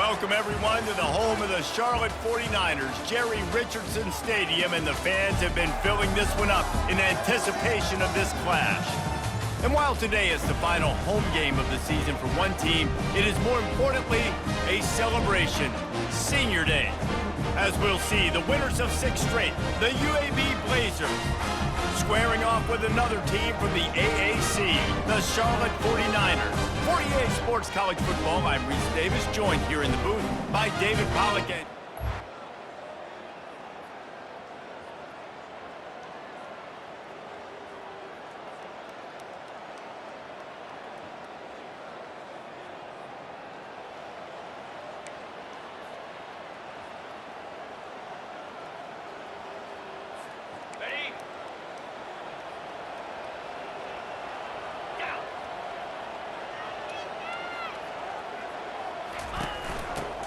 Welcome, everyone, to the home of the Charlotte 49ers, Jerry Richardson Stadium, and the fans have been filling this one up in anticipation of this clash. And while today is the final home game of the season for one team, it is more importantly a celebration, Senior Day. As we'll see, the winners of 6 straight, the UAB Blazers, squaring off with another team from the AAC, the Charlotte 49ers. 48 Sports College Football, I'm Reese Davis, joined here in the booth by David Pollack.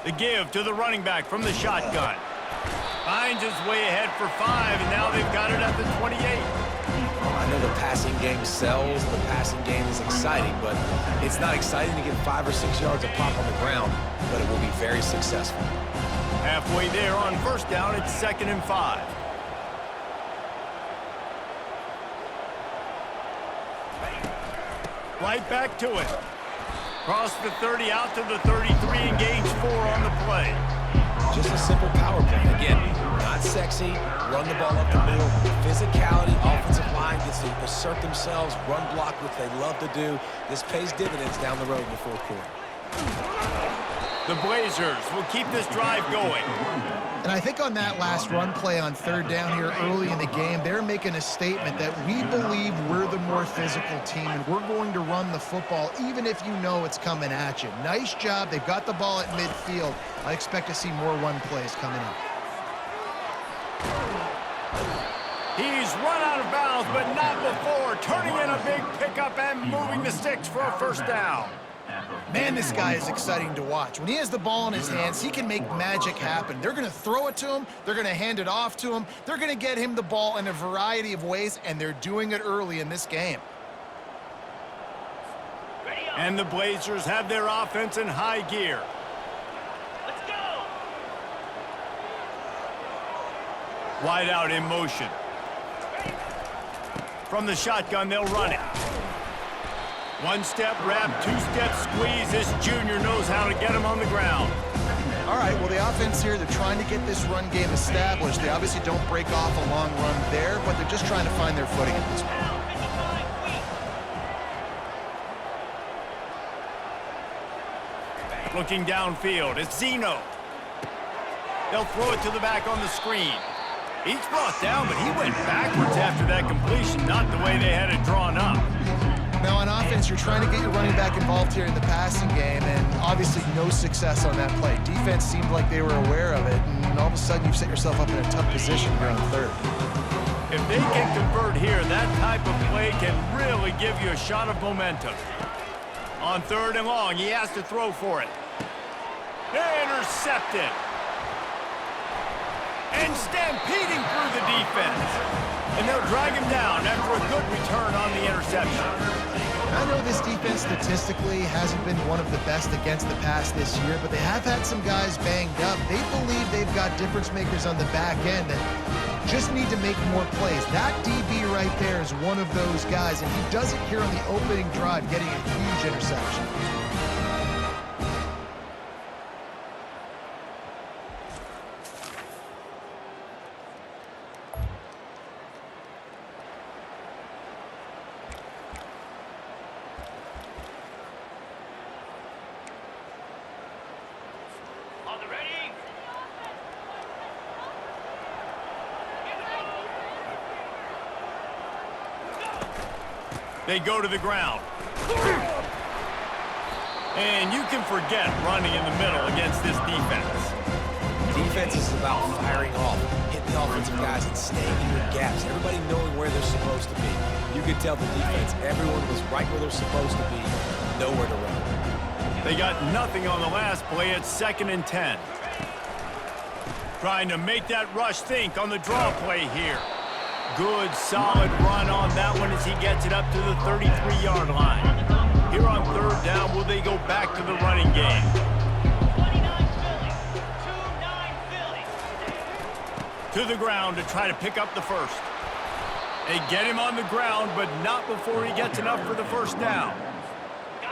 The give to the running back from the shotgun. Finds his way ahead for 5, and now they've got it at the 28. I know the passing game sells, the passing game is exciting, but it's not exciting to get 5 or 6 yards of pop on the ground, but it will be very successful. Halfway there on first down, it's 2nd and 5. Right back to it. Cross the 30 out to the 33 and gains 4 on the play. Just a simple power play. Again, not sexy, run the ball up the middle. Physicality, offensive line gets to assert themselves, run block, which they love to do. This pays dividends down the road in the 4th quarter. The Blazers will keep this drive going. And I think on that last run play on 3rd down here early in the game, they're making a statement that we believe we're the more physical team and we're going to run the football even if you know it's coming at you. Nice job. They've got the ball at midfield. I expect to see more run plays coming up. He's run out of bounds, but not before turning in a big pickup and moving the sticks for a first down. Man, this guy is exciting to watch. When he has the ball in his hands, he can make magic happen. They're going to throw it to him. They're going to hand it off to him. They're going to get him the ball in a variety of ways, and they're doing it early in this game. And the Blazers have their offense in high gear. Let's go! Wide out in motion. From the shotgun, they'll run it. 1-step wrap, 2-step squeeze. This junior knows how to get him on the ground. All right, well, the offense here, they're trying to get this run game established. They obviously don't break off a long run there, but they're just trying to find their footing at this point. Looking downfield, it's Zeno. They'll throw it to the back on the screen. He's brought down, but he went backwards after that completion, not the way they had it drawn up. Now, on offense, you're trying to get your running back involved here in the passing game, and obviously no success on that play. Defense seemed like they were aware of it, and all of a sudden you've set yourself up in a tough position here on 3rd. If they can convert here, that type of play can really give you a shot of momentum. On 3rd and long, he has to throw for it. Intercepted. And stampeding through the defense. And they'll drag him down after a good return on the interception. I know this defense statistically hasn't been one of the best against the pass this year, but they have had some guys banged up. They believe they've got difference makers on the back end that just need to make more plays. That DB right there is one of those guys, and he does it here on the opening drive, getting a huge interception. They go to the ground. And you can forget running in the middle against this defense. Defense is about firing off, hitting the offensive guys and staying in your gaps. Everybody knowing where they're supposed to be. You could tell the defense, everyone was right where they're supposed to be, nowhere to run. They got nothing on the last play at 2nd and 10. Trying to make that rush think on the draw play here. Good, solid run on that one as he gets it up to the 33-yard line. Here on 3rd down, will they go back to the running game? To the ground to try to pick up the first. They get him on the ground, but not before he gets enough for the first down.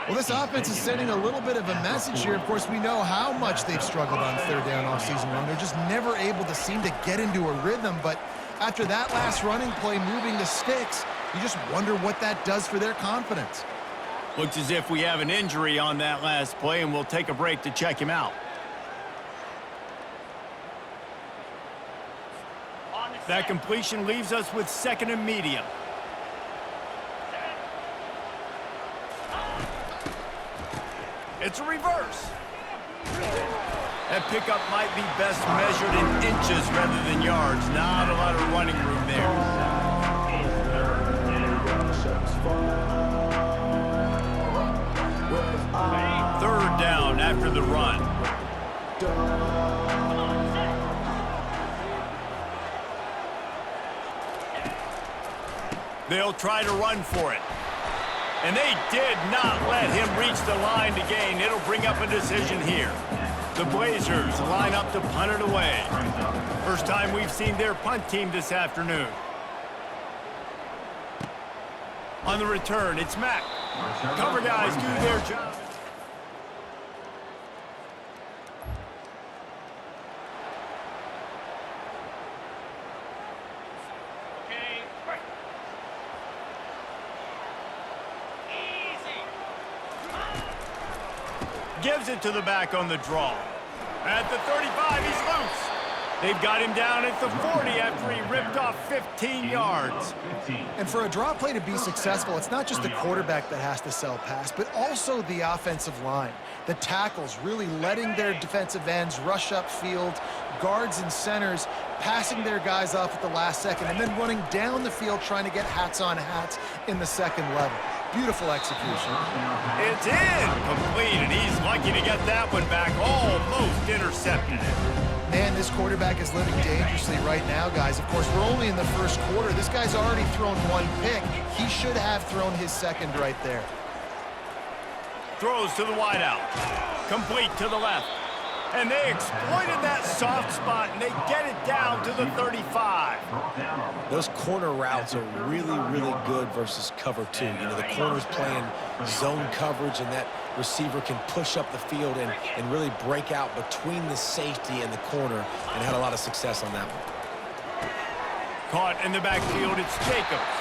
Well, this offense is sending a little bit of a message here. Of course, we know how much they've struggled on third down all season long. They're just never able to seem to get into a rhythm. But after that last running play moving the sticks, you just wonder what that does for their confidence. Looks as if we have an injury on that last play, and we'll take a break to check him out. That completion leaves us with 2nd and medium. It's a reverse. That pickup might be best measured in inches rather than yards. Not a lot of running room there. Third down after the run. They'll try to run for it. And they did not let him reach the line to gain. It'll bring up a decision here. The Blazers line up to punt it away. First time we've seen their punt team this afternoon. On the return, it's Mack. Cover guys do their job. Gives it to the back on the draw. At the 35, he's loose. They've got him down at the 40 after he ripped off 15 yards. And for a draw play to be successful, it's not just the quarterback that has to sell pass, but also the offensive line. The tackles really letting their defensive ends rush upfield, guards and centers passing their guys off at the last second, and then running down the field trying to get hats on hats in the second level. Beautiful execution. It's incomplete, and he's lucky to get that one back. Almost intercepted it. Man, this quarterback is living dangerously right now, guys. Of course, we're only in the first quarter. This guy's already thrown one pick. He should have thrown his second right there. Throws to the wideout. Complete to the left. And they exploited that soft spot, and they get it down to the 35. Those corner routes are really, really good versus cover two. You know, the corner's playing zone coverage, and that receiver can push up the field and really break out between the safety and the corner, and had a lot of success on that one. Caught in the backfield, it's Jacobs.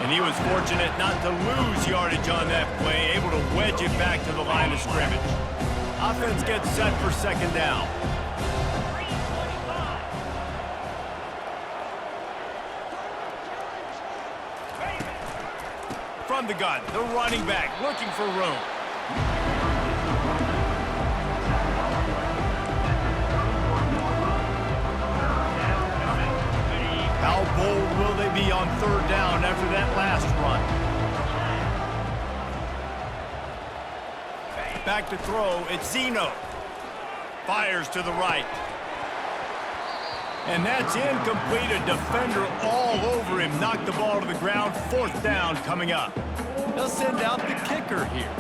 And he was fortunate not to lose yardage on that play, able to wedge it back to the line of scrimmage. Offense gets set for second down. From the gun, the running back looking for room. How bold will they be on third down after that last run? Back to throw, it's Zeno. Fires to the right. And that's incomplete. A defender all over him. Knocked the ball to the ground. Fourth down coming up. They'll send out the kicker here.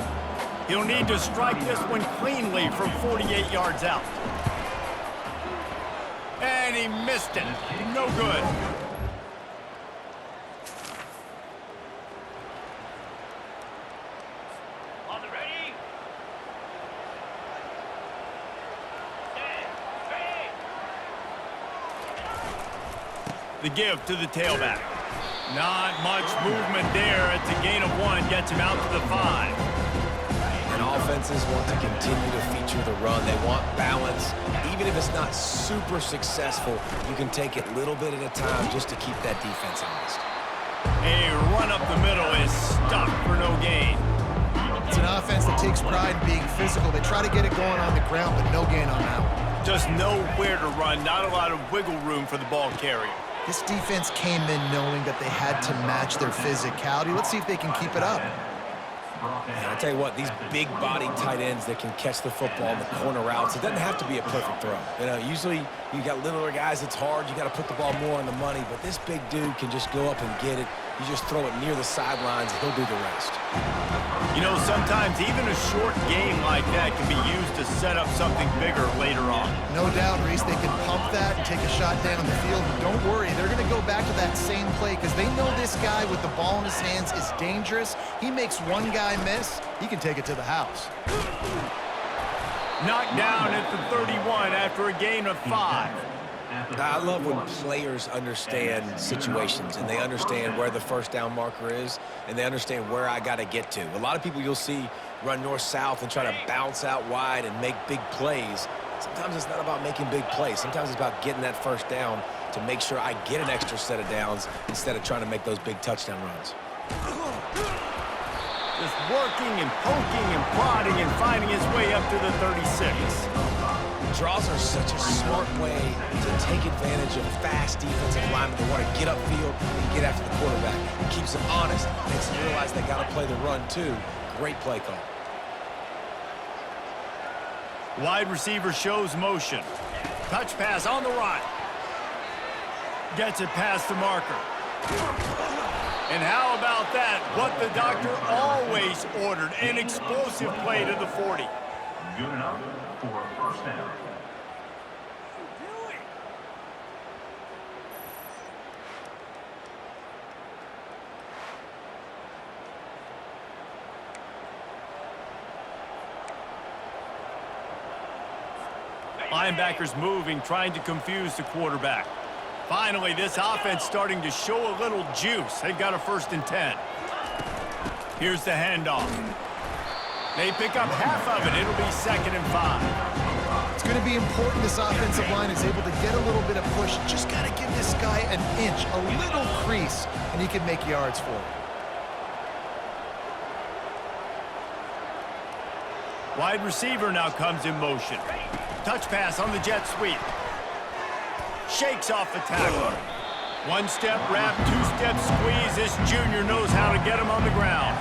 He'll need to strike this one cleanly from 48 yards out. And he missed it. No good. The give to the tailback. Not much movement there. It's a gain of 1. Gets him out to the 5. And offenses want to continue to feature the run. They want balance. Even if it's not super successful, you can take it little bit at a time just to keep that defense honest. A run up the middle is stopped for no gain. It's an offense that takes pride in being physical. They try to get it going on the ground, but no gain on that one. Just nowhere to run. Not a lot of wiggle room for the ball carrier. This defense came in knowing that they had to match their physicality. Let's see if they can keep it up. And I'll tell you what, these big-bodied tight ends that can catch the football in the corner routes, it doesn't have to be a perfect throw. You know, usually You got littler guys, it's hard. You got to put the ball more on the money. But this big dude can just go up and get it. You just throw it near the sidelines, and he'll do the rest. You know, sometimes even a short game like that can be used to set up something bigger later on. No doubt, Reese, they can pump that and take a shot down the field. And don't worry, they're going to go back to that same play because they know this guy with the ball in his hands is dangerous. He makes one guy miss, he can take it to the house. Knocked down at the 31 after a gain of 5. I love when players understand situations and they understand where the first down marker is and they understand where I got to get to. A lot of people you'll see run north-south and try to bounce out wide and make big plays. Sometimes it's not about making big plays. Sometimes it's about getting that first down to make sure I get an extra set of downs instead of trying to make those big touchdown runs. Just working and poking and prodding and finding his way up to the 36. Draws are such a smart way to take advantage of fast defensive linemen that want to get upfield and get after the quarterback. It keeps them honest, makes them realize they got to play the run too. Great play call. Wide receiver shows motion. Touch pass on the right. Gets it past the marker. And how about that? What the doctor always ordered, an explosive play to the 40. Good enough for a first down. Linebackers moving, trying to confuse the quarterback. Finally, this offense starting to show a little juice. They've got a 1st and 10. Here's the handoff. They pick up half of it. It'll be 2nd and 5. It's going to be important this offensive line is able to get a little bit of push. Just got to give this guy an inch, a little crease, and he can make yards for it. Wide receiver now comes in motion. Touch pass on the jet sweep. Shakes off the tackle. 1-step wrap, 2-step squeeze. This junior knows how to get him on the ground.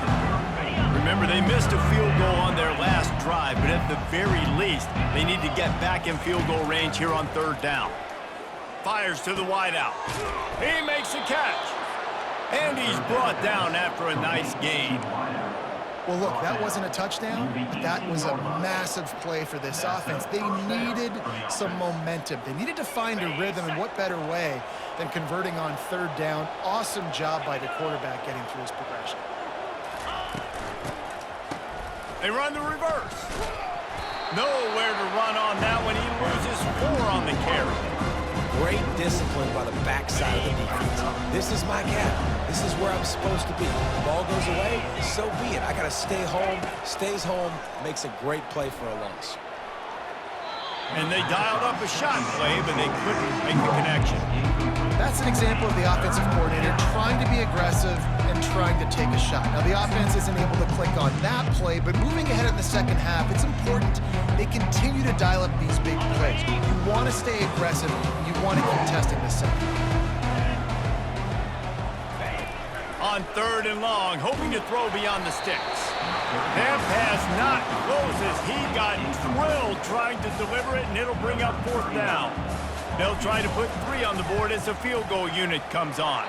Remember, they missed a field goal on their last drive, but at the very least, they need to get back in field goal range here on 3rd down. Fires to the wideout. He makes the catch. And he's brought down after a nice gain. Well, look, that wasn't a touchdown, but that was a massive play for this offense. They needed some momentum. They needed to find a rhythm, and what better way than converting on 3rd down. Awesome job by the quarterback getting through his progression. They run the reverse. Nowhere to run on that one. He loses 4 on the carry. Great discipline by the backside of the defense. This is my gap. This is where I'm supposed to be. Ball goes away, so be it. I got to stay home. Stays home, makes a great play for a loss. And they dialed up a shot play, but they couldn't make the connection. That's an example of the offensive coordinator trying to be aggressive and trying to take a shot. Now, the offense isn't able to click on that play, but moving ahead in the 2nd half, it's important they continue to dial up these big plays. You want to stay aggressive. You want to keep testing the second. On 3rd and long, hoping to throw beyond the sticks. That pass not close as he got drilled trying to deliver it, and it'll bring up 4th down. They'll try to put 3 on the board as the field goal unit comes on.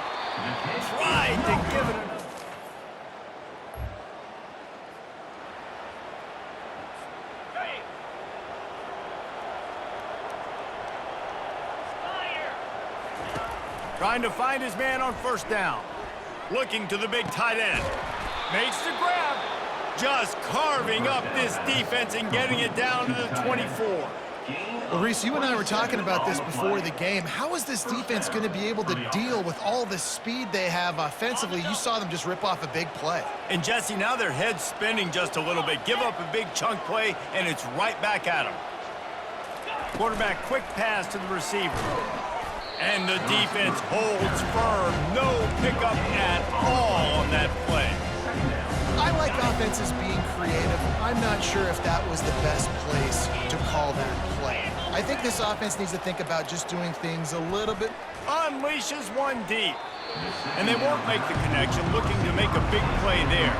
Tried to give it. Trying to find his man on 1st down. Looking to the big tight end. Makes the grab. Just carving up this defense and getting it down to the 24. Well, Reese, you and I were talking about this before the game. How is this defense going to be able to deal with all the speed they have offensively? You saw them just rip off a big play. And, Jesse, now their head's spinning just a little bit. Give up a big chunk play, and it's right back at them. Quarterback quick pass to the receiver. And the defense holds firm. No pickup at all on that play. I like offenses being creative. I'm not sure if that was the best place to call that play. I think this offense needs to think about just doing things a little bit. Unleashes one deep. And they won't make the connection, looking to make a big play there.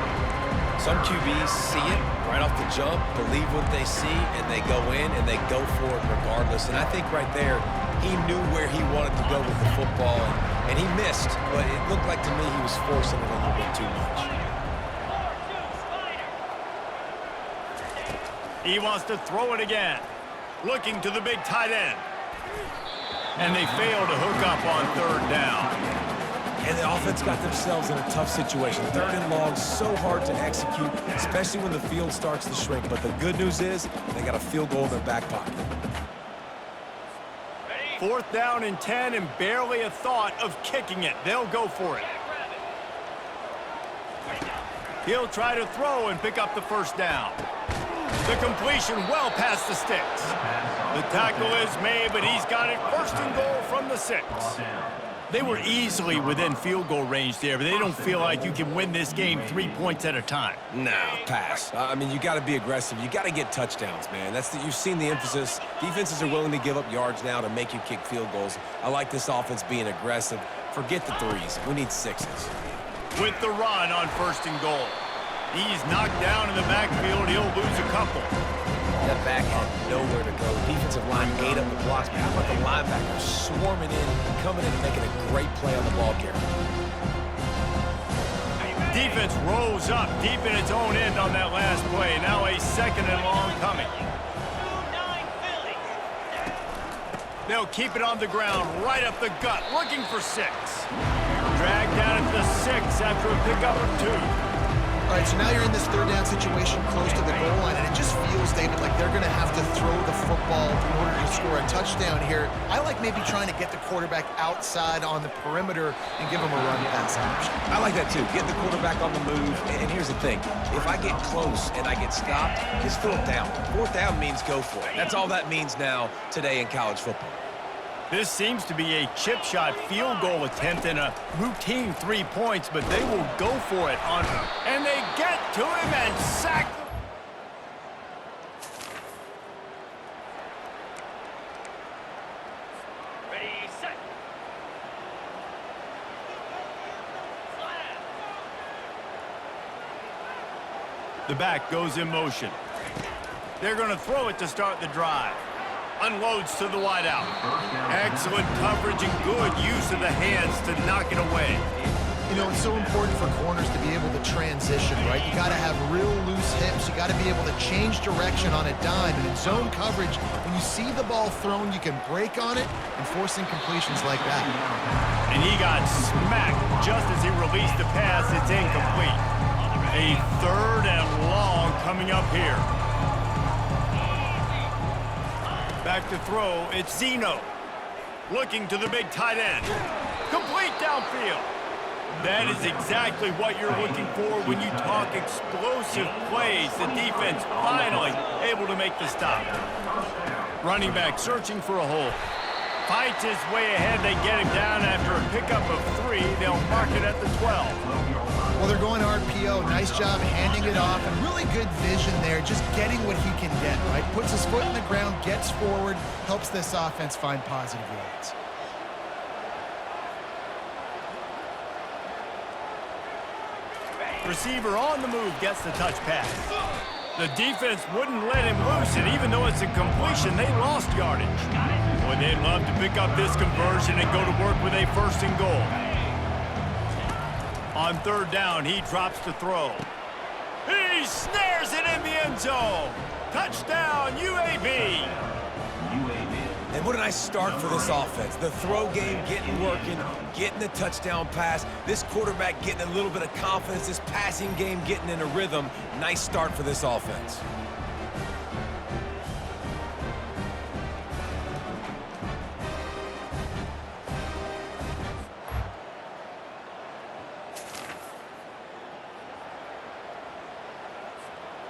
Some QBs see it right off the jump, believe what they see, and they go in and they go for it regardless. And I think right there, He knew where he wanted to go with the football, and he missed, but it looked like to me he was forcing it a little bit too much. He wants to throw it again. Looking to the big tight end. And they fail to hook up on third down. And the offense got themselves in a tough situation. Third and long, so hard to execute, especially when the field starts to shrink. But the good news is they got a field goal in their back pocket. Fourth down and 10 and barely a thought of kicking it. They'll go for it. He'll try to throw and pick up the first down. The completion well past the sticks. The tackle is made, but he's got it first and goal from the 6. They were easily within field goal range there, but they don't feel like you can win this game 3 points at a time. Nah, pass. I mean, you got to be aggressive. You got to get touchdowns, man. You've seen the emphasis. Defenses are willing to give up yards now to make you kick field goals. I like this offense being aggressive. Forget the 3s. We need 6s. With the run on first and goal. He's knocked down in the backfield. He'll lose a couple. That back had nowhere to go. The defensive line ate up the blocks. How about the linebackers swarming in, coming in, and making a great play on the ball carrier? Defense rose up deep in its own end on that last play. Now a second and long coming. They'll keep it on the ground, right up the gut, looking for 6. Dragged down at the 6 after a pickup of 2. All right, so now you're in this third down situation close to the goal line, and it just feels, David, like they're going to have to throw the football in order to score a touchdown here. I like maybe trying to get the quarterback outside on the perimeter and give him a run pass option. I like that, too. Get the quarterback on the move. And here's the thing. If I get close and I get stopped, it's fourth down. Fourth down means go for it. That's all that means now today in college football. This seems to be a chip shot field goal attempt and a routine 3 points, but they will go for it on him. And they get to him and sack him. Ready, set. The back goes in motion. They're going to throw it to start the drive. Unloads to the wideout. Excellent coverage and good use of the hands to knock it away. You know, it's so important for corners to be able to transition, right? You got to have real loose hips. You got to be able to change direction on a dime. And in zone coverage, when you see the ball thrown, you can break on it and force incompletions like that. And he got smacked just as he released the pass. It's incomplete. A third and long coming up here. Back to throw, it's Zeno. Looking to the big tight end. Complete downfield. That is exactly what you're looking for when you talk explosive plays. The defense finally able to make the stop. Running back searching for a hole. Fights his way ahead. They get him down after a pickup of 3. They'll mark it at the 12. Well, they're going RPO. Nice job handing it off, and really good vision there, just getting what he can get, right? Puts his foot in the ground, gets forward, helps this offense find positive yards. Receiver on the move gets the touch pass. The defense wouldn't let him loose, and even though it's a completion, they lost yardage. Boy, they'd love to pick up this conversion and go to work with a first and goal. On third down, he drops to throw. He snares it in the end zone. Touchdown, UAB. And what a nice start for this offense. The throw game getting working, getting the touchdown pass. This quarterback getting a little bit of confidence. This passing game getting in a rhythm. Nice start for this offense.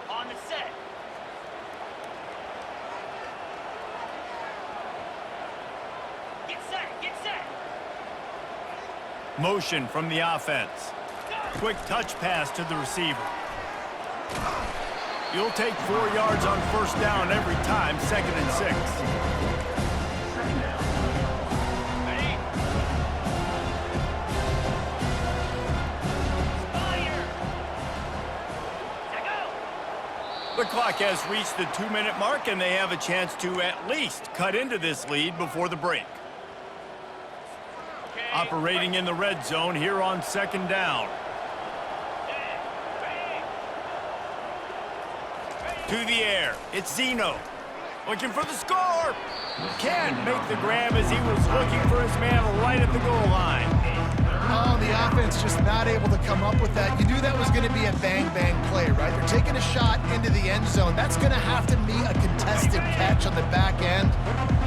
On the set. Get set, get set. Motion from the offense. Quick touch pass to the receiver. You'll take 4 yards on first down every time, 2nd and 6. The clock has reached the 2-minute mark, and they have a chance to at least cut into this lead before the break. Operating in the red zone here on 2nd down. To the air, it's Zeno. Looking for the score. Can't make the grab as he was looking for his man right at the goal line. Oh, the offense just not able to come up with that. You knew that was going to be a bang-bang play, right? They're taking a shot into the end zone. That's going to have to be a contested catch on the back end,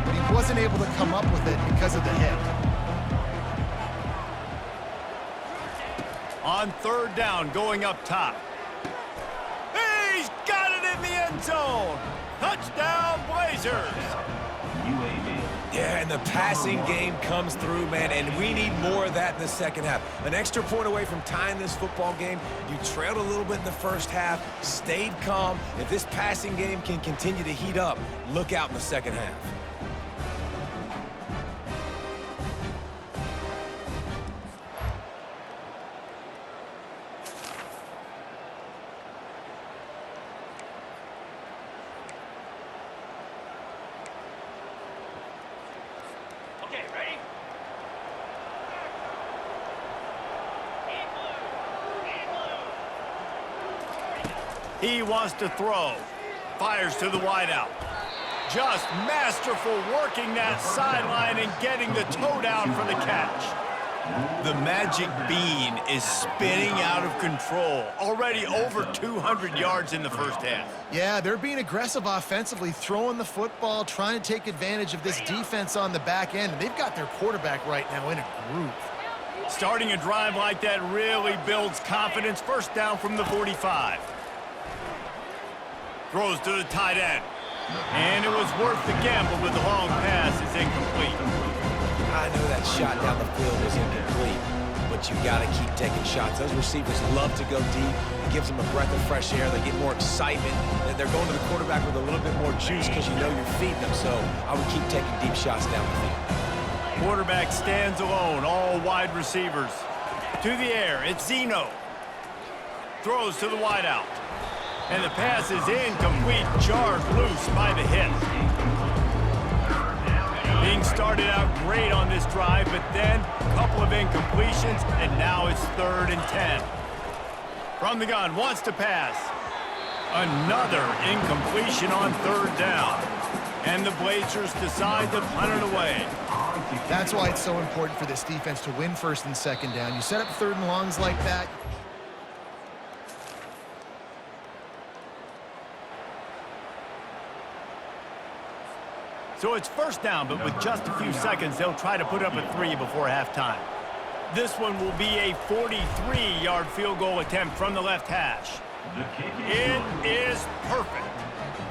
but he wasn't able to come up with it because of the hit. On 3rd down, going up top. He's got it in the end zone. Touchdown, Blazers. UAB. Yeah, and the passing game comes through, man, and we need more of that in the second half. An extra point away from tying this football game. You trailed a little bit in the first half, stayed calm. If this passing game can continue to heat up, look out in the second half. Okay, ready? He wants to throw. Fires to the wideout. Just masterful working that sideline and getting the toe down for the catch. The magic bean is spinning out of control. Already over 200 yards in the first half. Yeah, they're being aggressive offensively, throwing the football, trying to take advantage of this defense on the back end. They've got their quarterback right now in a groove. Starting a drive like that really builds confidence. 1st down from the 45. Throws to the tight end. And it was worth the gamble, but the long pass is incomplete. I know that shot down the field was incomplete, but you got to keep taking shots. Those receivers love to go deep. It gives them a breath of fresh air. They get more excitement. They're going to the quarterback with a little bit more juice because you know you're feeding them. So I would keep taking deep shots down the field. Quarterback stands alone, all wide receivers. To the air, it's Zeno. Throws to the wideout. And the pass is incomplete, jarred loose by the hit. Being started out great on this drive, but then a couple of incompletions, and now it's 3rd and 10. From the gun, wants to pass. Another incompletion on 3rd down. And the Blazers decide to punt it away. That's why it's so important for this defense to win 1st and 2nd down. You set up 3rd and longs like that. So it's 1st down, but with just a few seconds, they'll try to put up a 3 before halftime. This one will be a 43-yard field goal attempt from the left hash. It is perfect.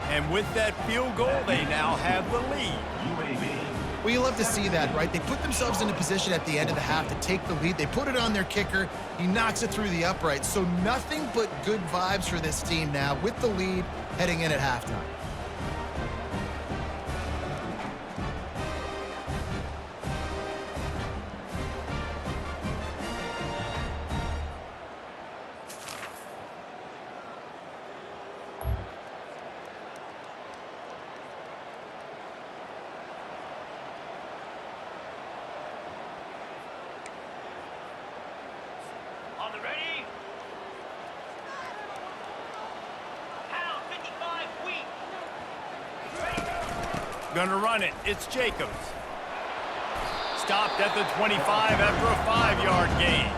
And with that field goal, they now have the lead. Well, you love to see that, right? They put themselves in a position at the end of the half to take the lead. They put it on their kicker. He knocks it through the upright. So nothing but good vibes for this team now with the lead heading in at halftime. On the ready? Pound 55 wheat. Gonna run it. It's Jacobs. Stopped at the 25 after a 5-yard gain.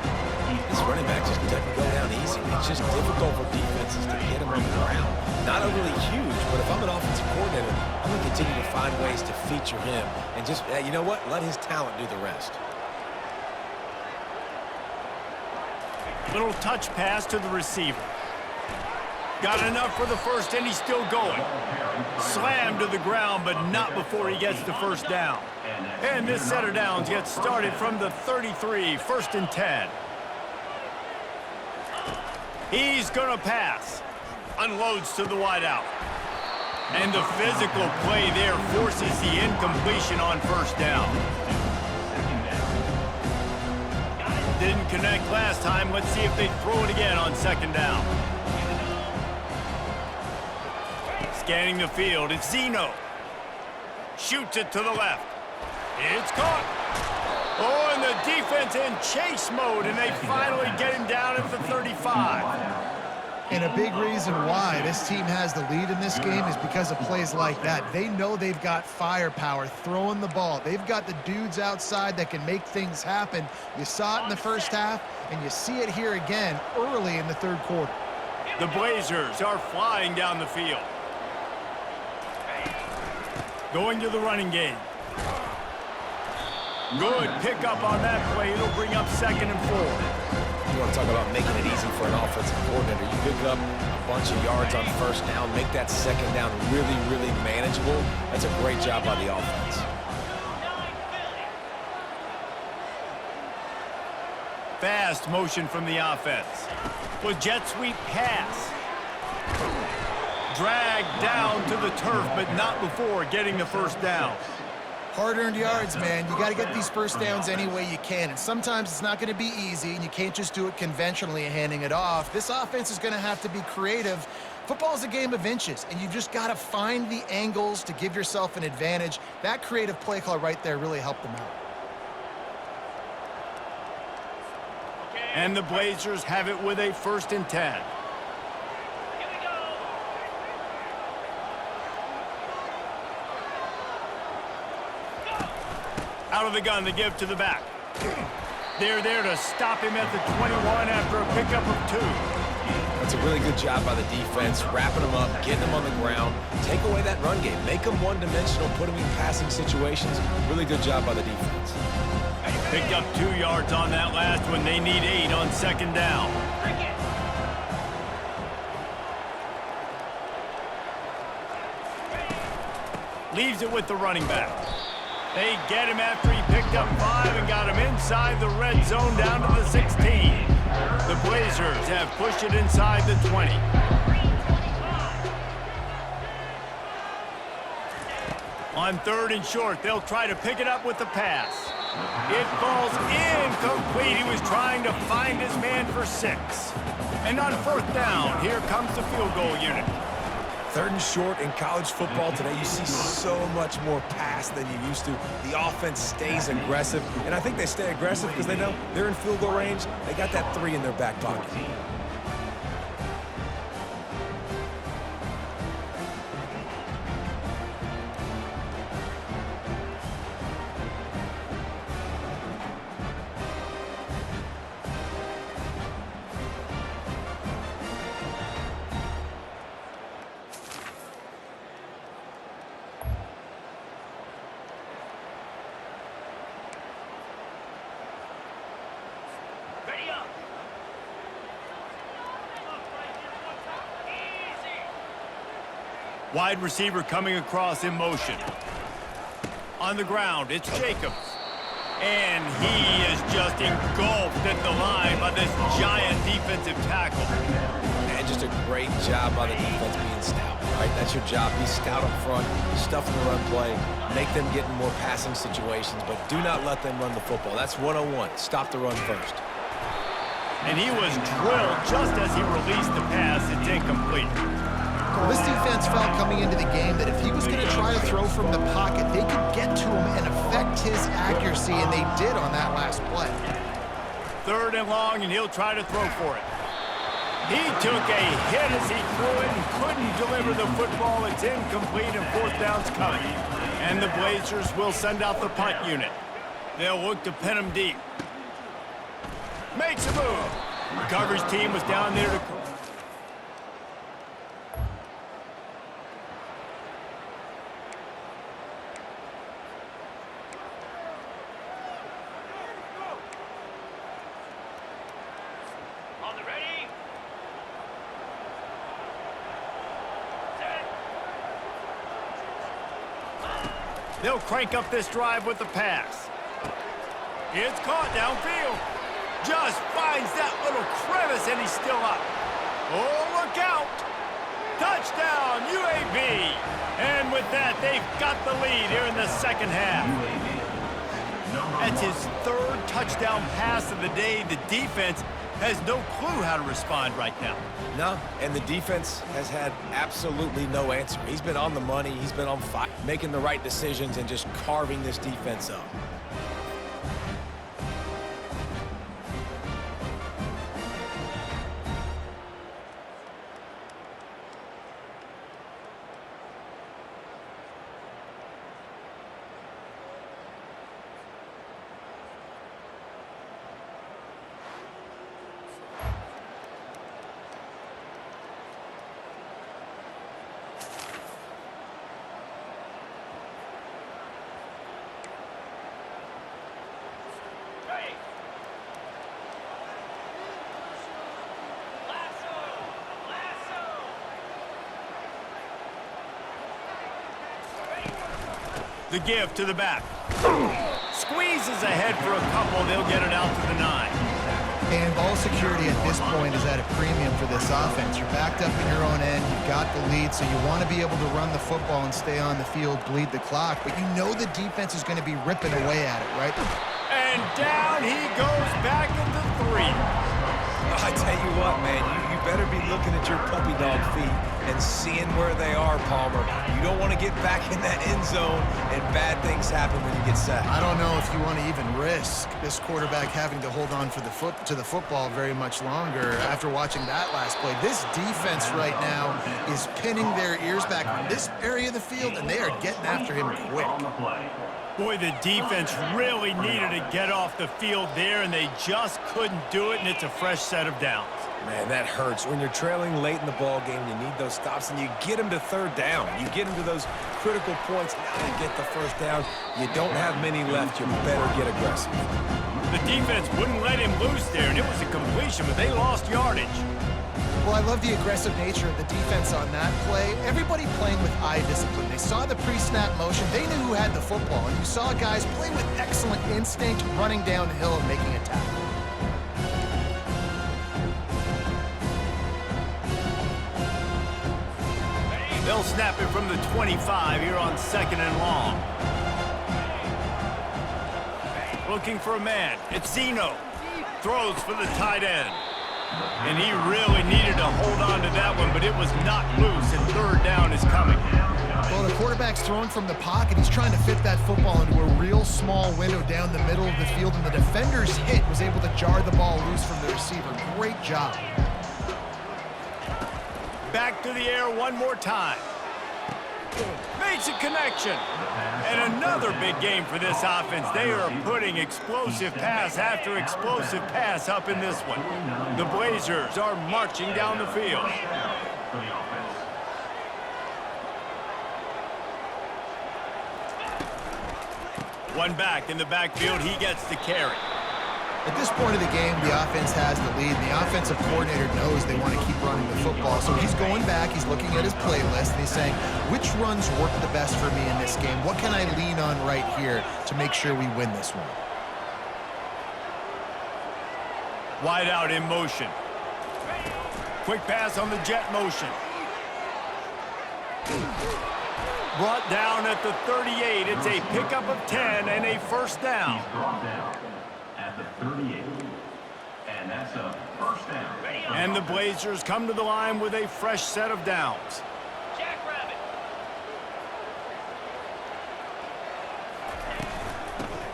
This running back just doesn't go down easy. It's just difficult for defenses to get him on the ground. Not overly huge, but if I'm an offensive coordinator, I'm going to continue to find ways to feature him. And just, you know what? Let his talent do the rest. Little touch pass to the receiver. Got enough for the first, and he's still going. Slammed to the ground, but not before he gets the 1st down. And this set of downs gets started from the 33, 1st and 10. He's gonna pass. Unloads to the wideout. And the physical play there forces the incompletion on 1st down. Didn't connect last time. Let's see if they throw it again on 2nd down. Scanning the field, it's Zeno. Shoots it to the left. It's caught. Oh, and the defense in chase mode, and they finally get him down at the 35. And a big reason why this team has the lead in this game is because of plays like that. They know they've got firepower throwing the ball. They've got the dudes outside that can make things happen. You saw it in the first half, and you see it here again early in the third quarter. The Blazers are flying down the field. Going to the running game. Good pickup on that play. It'll bring up 2nd and 4. You want to talk about making it easy for an offensive coordinator. You pick up a bunch of yards on first down, make that second down really, really manageable. That's a great job by the offense. Fast motion from the offense. With jet sweep pass. Dragged down to the turf, but not before getting the first down. Hard-earned yards, man. You got to get these first downs any way you can. And sometimes it's not going to be easy, and you can't just do it conventionally and handing it off. This offense is going to have to be creative. Football is a game of inches, and you've just got to find the angles to give yourself an advantage. That creative play call right there really helped them out. And the Blazers have it with a 1st and 10. Out of the gun to give to the back. They're there to stop him at the 21 after a pickup of 2. That's a really good job by the defense, wrapping them up, getting them on the ground, take away that run game, make them one-dimensional, put them in passing situations. Really good job by the defense. Picked up 2 yards on that last one. They need 8 on 2nd down. Leaves it with the running back. They get him after he picked up 5 and got him inside the red zone down to the 16. The Blazers have pushed it inside the 20. On 3rd and short, they'll try to pick it up with the pass. It falls incomplete. He was trying to find his man for 6. And on 4th down, here comes the field goal unit. 3rd and short in college football today, you see so much more pass than you used to. The offense stays aggressive, and I think they stay aggressive because they know they're in field goal range. They got that 3 in their back pocket. Wide receiver coming across in motion. On the ground, it's Jacobs. And he is just engulfed at the line by this giant defensive tackle. And just a great job by the defense being stout, right? That's your job. Be stout up front, stuff in the run play, make them get in more passing situations, but do not let them run the football. That's 101. Stop the run first. And he was drilled just as he released the pass. It's incomplete. Well, this defense felt coming into the game that if he was going to try to throw from the pocket, they could get to him and affect his accuracy, and they did on that last play. 3rd and long, and he'll try to throw for it. He took a hit as he threw it and couldn't deliver the football. It's incomplete, and 4th down's coming. And the Blazers will send out the punt unit. They'll look to pin him deep. Makes a move. The coverage team was down there to... They'll crank up this drive with the pass. It's caught downfield. Just finds that little crevice, and he's still up. Oh, look out. Touchdown, UAB. And with that, they've got the lead here in the 2nd half. That's his 3rd touchdown pass of the day. The defense has no clue how to respond right now. No, and the defense has had absolutely no answer. He's been on the money. He's been on fire, making the right decisions and just carving this defense up. Ready. Lasso. Lasso. The give to the back. Squeezes ahead for a couple. They'll get it out to the 9. And ball security at this point is at a premium for this offense. You're backed up in your own end. You've got the lead, so you want to be able to run the football and stay on the field, bleed the clock. But you know the defense is going to be ripping away at it, right? And down he goes back at the 3. I tell you what, man, you better be looking at your puppy dog feet and seeing where they are, Palmer. You don't want to get back in that end zone and bad things happen when you get sacked. I don't know if you want to even risk this quarterback having to hold on for to the football very much longer after watching that last play. This defense right now is pinning their ears back on this area of the field, and they are getting after him quick. Boy, the defense really needed to get off the field there, and they just couldn't do it, and it's a fresh set of downs. Man, that hurts. When you're trailing late in the ball game, you need those stops, and you get them to third down. You get them to those critical points. Now you get the first down. You don't have many left. You better get aggressive. The defense wouldn't let him loose there, and it was a completion, but they lost yardage. Well, I love the aggressive nature of the defense on that play. Everybody playing with eye discipline. They saw the pre-snap motion. They knew who had the football, and you saw guys play with excellent instinct, running downhill and making a tackle. They'll snap it from the 25 here on 2nd and long. Looking for a man. It's Zeno. Throws for the tight end. And he really needed to hold on to that one, but it was not loose, and third down is coming. Well, the quarterback's throwing from the pocket. He's trying to fit that football into a real small window down the middle of the field, and the defender's hit was able to jar the ball loose from the receiver. Great job. Back to the air one more time. Makes a connection. And another big game for this offense. They are putting explosive pass after explosive pass up in this one. The Blazers are marching down the field. One back in the backfield. He gets the carry. At this point of the game, the offense has the lead. The offensive coordinator knows they want to keep running the football. So he's going back, he's looking at his playlist, and he's saying, which runs work the best for me in this game? What can I lean on right here to make sure we win this one? Wide out in motion. Quick pass on the jet motion. Brought down at the 38. It's a pickup of 10 and a first down. At the 38. And that's a first down. And the Blazers come to the line with a fresh set of downs. Jackrabbit.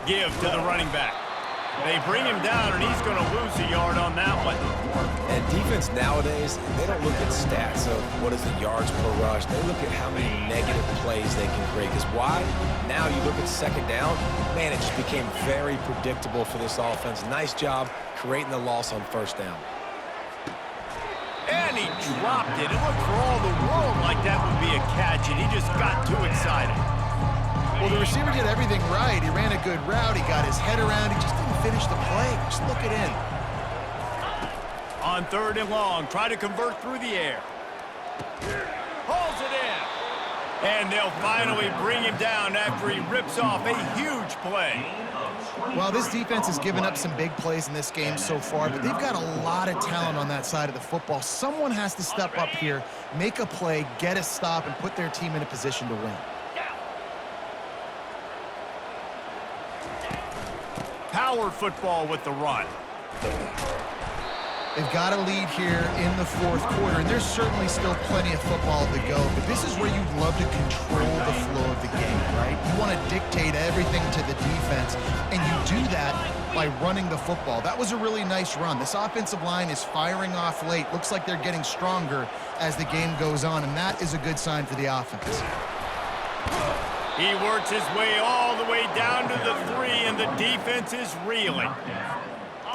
Give to the running back. They bring him down, and he's going to lose a yard on that one. And defense nowadays, they don't look at stats of what is the yards per rush. They look at how many negative plays they can create. Because why? Now you look at second down, man, it just became very predictable for this offense. Nice job creating the loss on first down. And he dropped it. It looked for all the world like that would be a catch, and he just got too excited. Well, the receiver did everything right. He ran a good route. He got his head around. He just didn't finish the play. Just look it in. On 3rd and long, try to convert through the air. Pulls it in. And they'll finally bring him down after he rips off a huge play. Well, this defense has given up some big plays in this game so far, but they've got a lot of talent on that side of the football. Someone has to step up here, make a play, get a stop, and put their team in a position to win. Power football with the run. They've got a lead here in the fourth quarter, and there's certainly still plenty of football to go, but this is where you'd love to control the flow of the game, right? You want to dictate everything to the defense, and you do that by running the football. That was a really nice run. This offensive line is firing off late. Looks like they're getting stronger as the game goes on, and that is a good sign for the offense. He works his way all the way down to the 3, and the defense is reeling.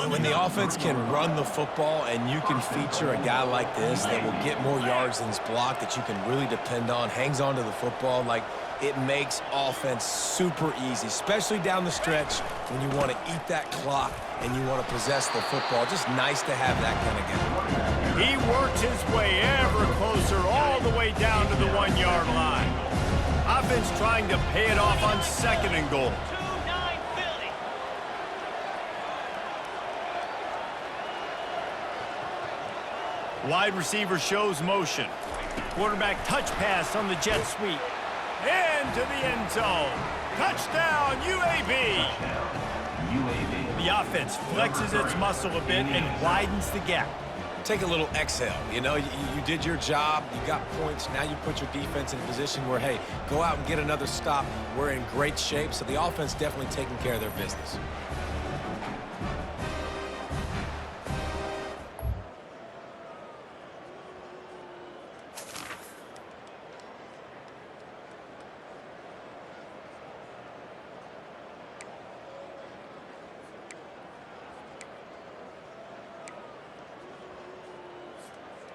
When the offense can run the football and you can feature a guy like this that will get more yards than his block, that you can really depend on, hangs on to the football, like, it makes offense super easy, especially down the stretch when you want to eat that clock and you want to possess the football. Just nice to have that kind of game. He works his way ever closer all the way down to the 1-yard line. Offense trying to pay it off on 2nd and goal. Wide receiver shows motion. Quarterback touch pass on the jet sweep. Into the end zone. Touchdown, UAB. The offense flexes its muscle a bit and widens the gap. Take a little exhale. You know, you did your job. You got points. Now you put your defense in a position where, hey, go out and get another stop. We're in great shape, so the offense definitely taking care of their business.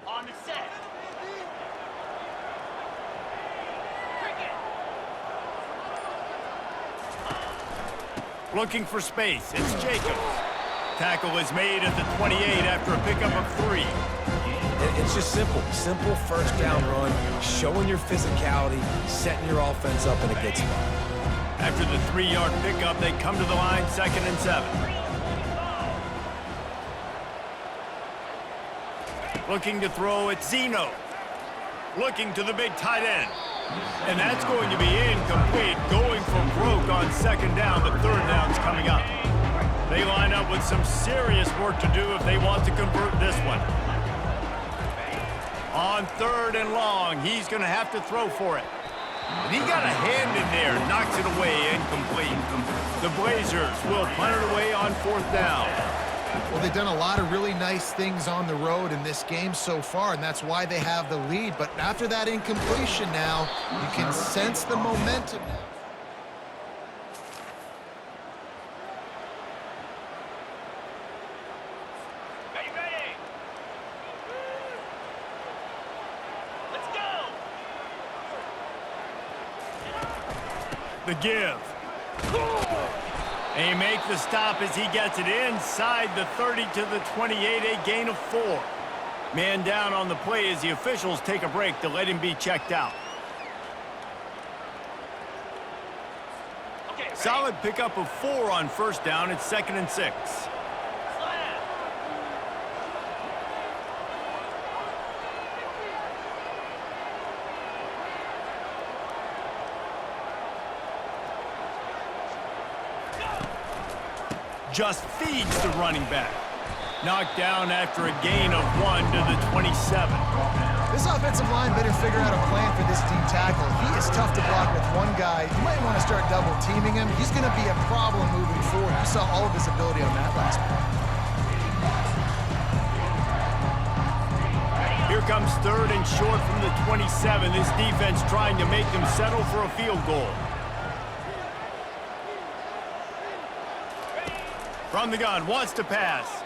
On the set. Looking for space. It's Jacobs. Tackle is made at the 28 after a pickup of 3. It's just simple. Simple first down run, showing your physicality, setting your offense up in a good spot. After the 3-yard pickup, they come to the line, 2nd and 7. Looking to throw, it's Zeno. Looking to the big tight end. And that's going to be incomplete. Going for broke on 2nd down, but 3rd down's coming up. They line up with some serious work to do if they want to convert this one. On 3rd and long, he's going to have to throw for it. And he got a hand in there, knocks it away, incomplete. The Blazers will punt it away on 4th down. Well, they've done a lot of really nice things on the road in this game so far, and that's why they have the lead. But after that incompletion now, you can sense the momentum. Ready. Let's go. The give. And he makes the stop as he gets it inside the 30 to the 28, a gain of 4. Man down on the play as the officials take a break to let him be checked out. Okay, Solid pickup of 4 on 1st down. It's 2nd and 6. Just feeds the running back. Knocked down after a gain of 1 to the 27. This offensive line better figure out a plan for this D tackle. He is tough to block with one guy. You might want to start double teaming him. He's going to be a problem moving forward. You saw all of his ability on that last play. Here comes 3rd and short from the 27. This defense trying to make them settle for a field goal. From the gun, wants to pass.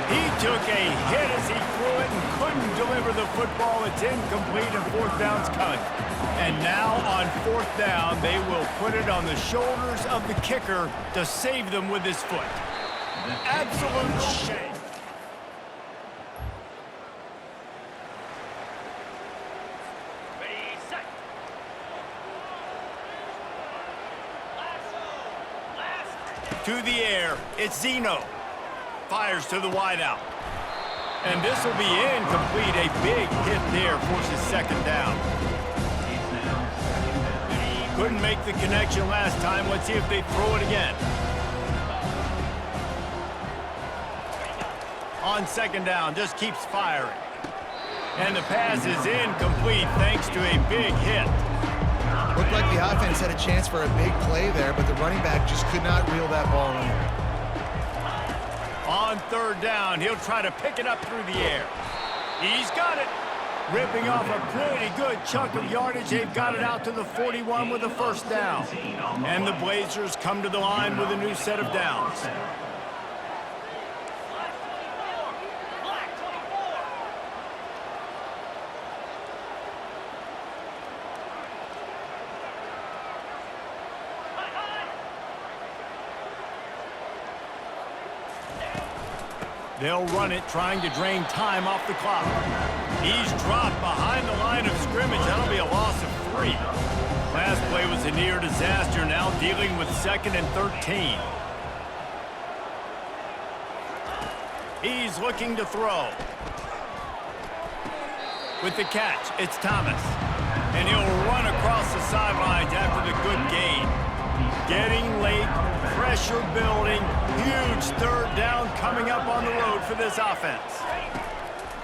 He took a hit as he threw it and couldn't deliver the football. It's incomplete and 4th down's coming. And now on 4th down, they will put it on the shoulders of the kicker to save them with his foot. Absolute shame. To the air, it's Zeno. Fires to the wideout. And this will be incomplete. A big hit there forces 2nd down. Couldn't make the connection last time. Let's see if they throw it again. On second down, just keeps firing. And the pass is incomplete thanks to a big hit. Looked like the offense had a chance for a big play there, but the running back just could not reel that ball in. On third down, he'll try to pick it up through the air. He's got it. Ripping off a pretty good chunk of yardage. They've got it out to the 41 with a first down. And the Blazers come to the line with a new set of downs. They'll run it, trying to drain time off the clock. He's dropped behind the line of scrimmage. That'll be a loss of 3. Last play was a near disaster, now dealing with 2nd and 13. He's looking to throw. With the catch, it's Thomas. And he'll run across the sidelines after the good gain. Getting late, pressure building, huge third down coming up on the road for this offense.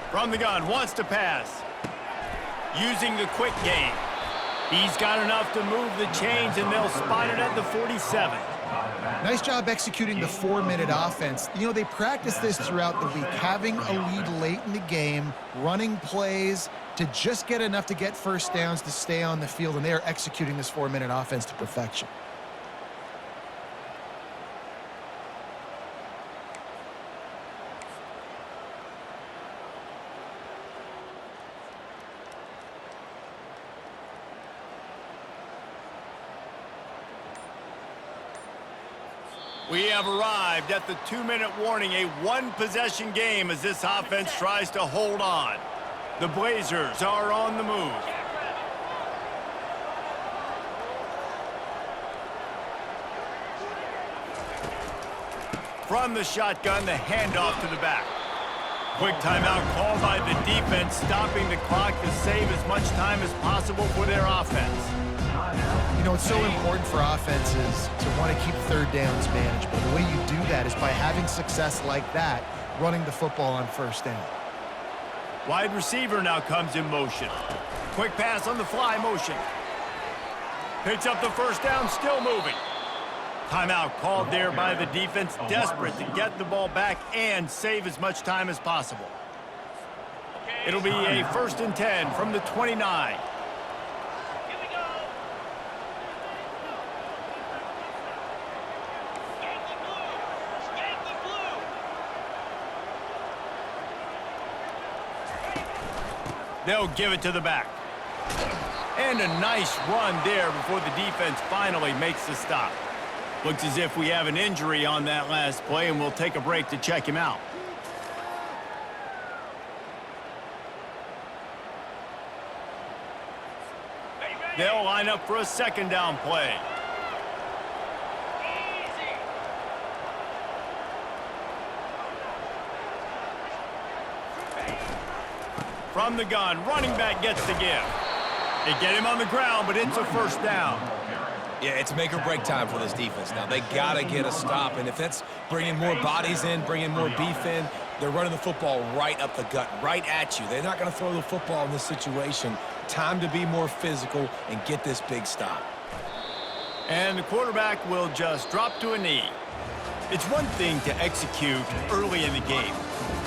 From the gun, wants to pass. Using the quick game. He's got enough to move the chains, and they'll spot it at the 47. Nice job executing the 4-minute offense. You know, they practice this throughout the week, having a lead late in the game, running plays to just get enough to get first downs to stay on the field, and they are executing this 4-minute offense to perfection. We have arrived at the 2-minute warning, a one-possession game as this offense tries to hold on. The Blazers are on the move. From the shotgun, the handoff to the back. Quick timeout called by the defense, stopping the clock to save as much time as possible for their offense. You know, it's so important for offenses to want to keep third downs manageable. The way you do that is by having success like that, running the football on first down. Wide receiver now comes in motion. Quick pass on the fly motion. Picks up the first down, still moving. Timeout called there by the defense, desperate to get the ball back and save as much time as possible. It'll be a 1st and 10 from the 29. They'll give it to the back. And a nice run there before the defense finally makes the stop. Looks as if we have an injury on that last play, and we'll take a break to check him out. They'll line up for a 2nd down play. From the gun, running back gets the give. They get him on the ground, but it's a first down. Yeah, it's make or break time for this defense now. They got to get a stop, and if that's bringing more bodies in, bringing more beef in, they're running the football right up the gut, right at you. They're not going to throw the football in this situation. Time to be more physical and get this big stop. And the quarterback will just drop to a knee. It's one thing to execute early in the game.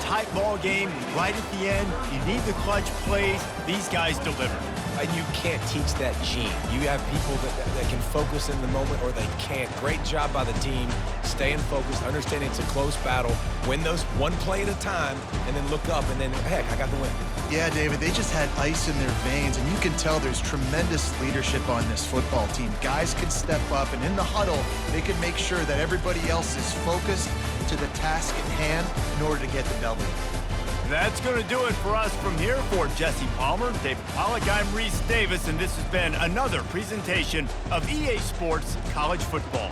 Tight ball game, right at the end, you need the clutch plays. These guys deliver. And you can't teach that gene. You have people that can focus in the moment or they can't. Great job by the team, staying focused, understanding it's a close battle, win those one play at a time, and then look up and then, heck, I got the win. Yeah, David, they just had ice in their veins, and you can tell there's tremendous leadership on this football team. Guys can step up, and in the huddle, they can make sure that everybody else is focused to the task at hand in order to get the W. That's going to do it for us from here. For Jesse Palmer, David Pollack, I'm Reese Davis, and this has been another presentation of EA Sports College Football.